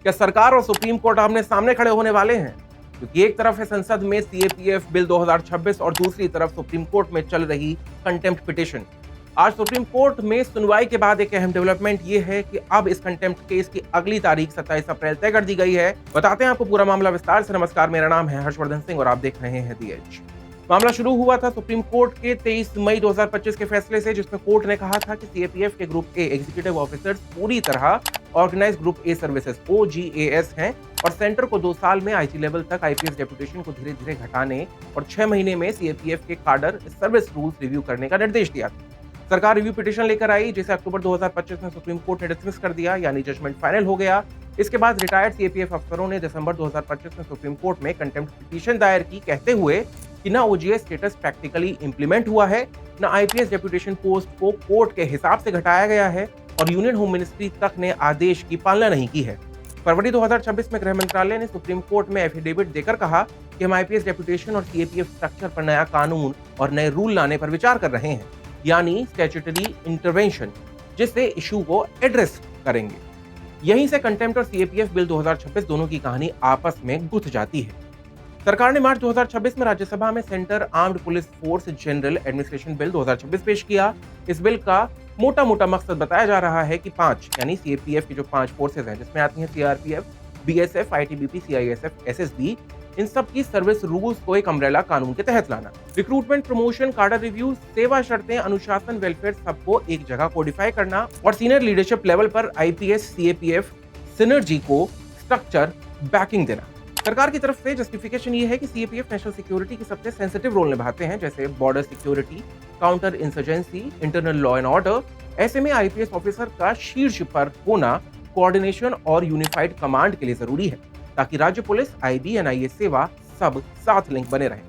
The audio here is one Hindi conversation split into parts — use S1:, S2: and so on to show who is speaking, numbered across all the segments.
S1: क्या सरकार और सुप्रीम कोर्ट आमने सामने खड़े होने वाले हैं? क्योंकि एक तरफ है संसद में सीएपीएफ बिल 2026 और दूसरी तरफ सुप्रीम कोर्ट में चल रही कंटेम्प्ट पिटिशन। आज सुप्रीम कोर्ट में सुनवाई के बाद एक अहम डेवलपमेंट ये है कि अब इस कंटेम्प्ट केस की अगली तारीख 27 अप्रैल तय कर दी गई है। बताते हैं आपको पूरा मामला विस्तार से। नमस्कार, मेरा नाम है हर्षवर्धन सिंह और आप देख रहे हैं दी एज। मामला शुरू हुआ था सुप्रीम कोर्ट के 23 मई 2025 के फैसले से, जिसमें कोर्ट ने कहा था कि सीएपीएफ के ग्रुप ए एग्जीक्यूटिव ऑफिसर्स पूरी तरह organise group A services OGAS हैं और सेंटर को 2 साल में आईजी लेवल तक आईपीएस डेपुटेशन को धीरे धीरे घटाने और 6 महीने में सीएपीएफ के काडर सर्विस रूल्स रिव्यू करने का निर्देश दिया था। सरकार रिव्यू पिटीशन लेकर आई, जिसे अक्टूबर 2025 में सुप्रीम कोर्ट ने डिसमिस कर दिया, यानी जजमेंट फाइनल हो गया। इसके बाद रिटायर्ड सीएपीएफ अफसरों ने दिसंबर 2025 में सुप्रीम कोर्ट में कंटेम्प्ट पिटीशन दायर की, कहते हुए कि ना ओजीएस स्टेटस प्रैक्टिकली इंप्लीमेंट हुआ है, ना आईपीएस डेपुटेशन पोस्ट को कोर्ट के हिसाब से घटाया गया है और यूनियन होम मिनिस्ट्री तक ने आदेश की पालना नहीं की है। फरवरी 2026 में गृह मंत्रालय ने सुप्रीम कोर्ट में एफिडेविट देकर कहा कि हम आईपीएस डेपुटेशन और सीएपीएफ स्ट्रक्चर पर नया कानून और नए रूल लाने पर विचार कर रहे हैं, यानी स्टैट्यूटरी इंटरवेंशन, जिससे इशू को एड्रेस करेंगे। यहीं से कंटेम्प्ट और सीएपीएफ बिल 2026 दोनों की कहानी आपस में गुथ जाती है। सरकार ने मार्च 2026 में राज्यसभा में centre armed police force general administration bill 2026 पेश किया। इस बिल का मोटा मोटा मकसद बताया जा रहा है कि 5 यानी सीएपीएफ की जो 5 फोर्सेज हैं, जिसमें आती हैं CRPF, BSF, ITBP, CISF, SSB, इन सब की सर्विस रूल्स को एक अम्ब्रेला कानून के तहत लाना। रिक्रूटमेंट, प्रमोशन, काडर रिव्यू, सेवा शर्तें, अनुशासन, वेलफेयर सबको एक जगह कोडिफाई करना और सीनियर लीडरशिप लेवल पर आईपीएस सीएपीएफ सिनर्जी को स्ट्रक्चर बैकिंग देना। सरकार की तरफ से जस्टिफिकेशन ये है कि सीएपीएफ नेशनल सिक्योरिटी की सबसे सेंसिटिव रोल निभाते हैं, जैसे border security, counter insurgency, internal law and order. ऐसे में आईपीएस ऑफिसर का शीर्ष पर होना कोऑर्डिनेशन और यूनिफाइड कमांड के लिए जरूरी है, ताकि राज्य पुलिस, आईबी, एनआईए सेवा सब साथ लिंक बने रहें।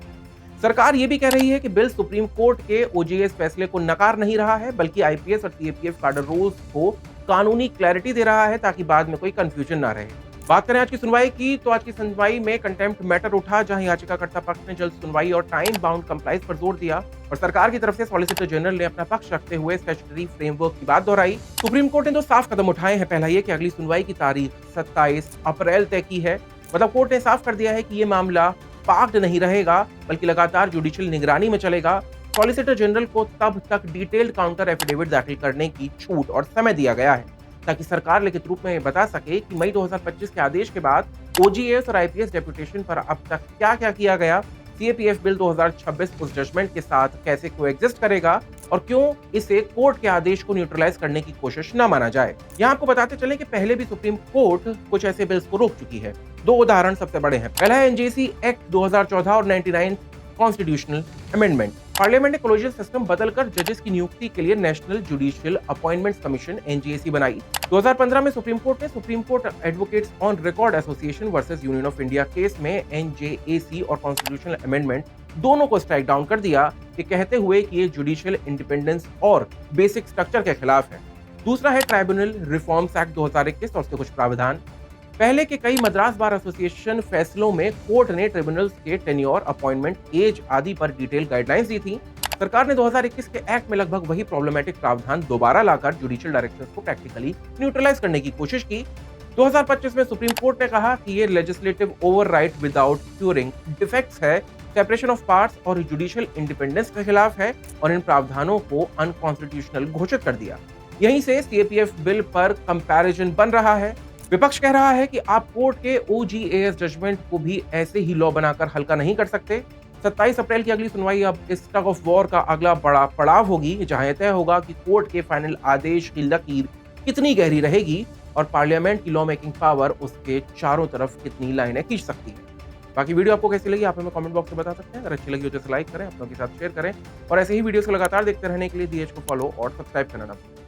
S1: सरकार ये भी कह रही है कि बिल सुप्रीम कोर्ट के ओजीएस फैसले को नकार नहीं रहा है, बल्कि आईपीएस और सीएपीएफ काडर रूल्स को कानूनी क्लैरिटी दे रहा है, ताकि बाद में कोई कंफ्यूजन ना रहे। बात करें आज की सुनवाई की, तो आज की सुनवाई में कंटेम्प्ट मैटर उठा, जहां याचिकाकर्ता पक्ष ने जल्द सुनवाई और टाइम बाउंड कंप्लाइंस पर जोर दिया और सरकार की तरफ से सॉलिसिटर जनरल ने अपना पक्ष रखते हुए स्टैट्यूटरी फ्रेमवर्क की बात दोहराई। सुप्रीम कोर्ट ने 2 साफ कदम उठाए हैं। पहला ये कि अगली सुनवाई की तारीख 27 अप्रैल तय की है। मतलब कोर्ट ने साफ कर दिया है कि ये मामला पार्क्ड नहीं रहेगा, बल्कि लगातार जुडिशियल निगरानी में चलेगा। सॉलिसिटर जनरल को तब तक डिटेल्ड काउंटर एफिडेविट दाखिल करने की छूट और समय दिया गया है, ताकि सरकार लिखित रूप में बता सके कि मई 2025 के आदेश के बाद ओजीएस और आईपीएस डेपुटेशन पर अब तक क्या क्या किया गया, सीएपीएफ बिल 2026 उस जजमेंट के साथ कैसे कोएग्जिस्ट करेगा और क्यों इसे कोर्ट के आदेश को न्यूट्रलाइज करने की कोशिश न माना जाए। यहाँ आपको बताते चलें कि पहले भी सुप्रीम कोर्ट कुछ ऐसे बिल्स को रोक चुकी है। 2 उदाहरण सबसे बड़े हैं। पहला है एनजेसी एक्ट 2014 और 99 कॉन्स्टिट्यूशनल अमेंडमेंट। पार्लियामेंट ने कॉलेजियल सिस्टम बदलकर जजेस की नियुक्ति के लिए नेशनल जुडिशियल अपॉइंटमेंट्स कमीशन एनजीएसी बनाई। 2015 में सुप्रीम कोर्ट ने supreme court advocates on record association versus union of India case में एनजेएसी और कॉन्स्टिट्यूशनल अमेंडमेंट दोनों को स्ट्राइक डाउन कर दिया, कि कहते हुए कि ये जुडिशियल इंडिपेंडेंस और बेसिक स्ट्रक्चर के खिलाफ है। दूसरा है ट्राइब्यूनल रिफॉर्म्स एक्ट 2021 और उसके कुछ प्रावधान। पहले के कई मद्रास बार एसोसिएशन फैसलों में कोर्ट ने ट्रिब्यूनल्स के टेन्योर, अपॉइंटमेंट, एज आदि पर डिटेल गाइडलाइंस दी थी। सरकार ने 2021 के एक्ट में लगभग वही प्रॉब्लमेटिक प्रावधान दोबारा लाकर जुडिशियल डायरेक्शंस को प्रैक्टिकली न्यूट्रलाइज करने की कोशिश की। 2025 में सुप्रीम कोर्ट ने कहा कि ये legislative overwrite without curing defects है, सेपरेशन ऑफ पार्ट्स और जुडिशियल इंडिपेंडेंस के खिलाफ है और इन प्रावधानों को अनकॉन्स्टिट्यूशनल घोषित कर दिया। यहीं से सीएपीएफ बिल पर कंपैरिजन बन रहा है। विपक्ष कह रहा है कि आप कोर्ट के ओजीएस जजमेंट को भी ऐसे ही लॉ बनाकर हल्का नहीं कर सकते। 27 अप्रैल की अगली सुनवाई अब इस टग ऑफ वॉर का अगला बड़ा पड़ाव होगी, जहां तय होगा कि कोर्ट के फाइनल आदेश की लकीर कितनी गहरी रहेगी और पार्लियामेंट की लॉ मेकिंग पावर उसके चारों तरफ कितनी लाइनें खींच सकती है। बाकी वीडियो आपको कैसी लगी आप हमें कमेंट बॉक्स में बता सकते हैं। अगर अच्छी लगी हो तो लाइक करें, अपनों के साथ शेयर करें और ऐसे ही वीडियोस को लगातार देखते रहने के लिए दी एज को फॉलो और सब्सक्राइब करना ना भूलें।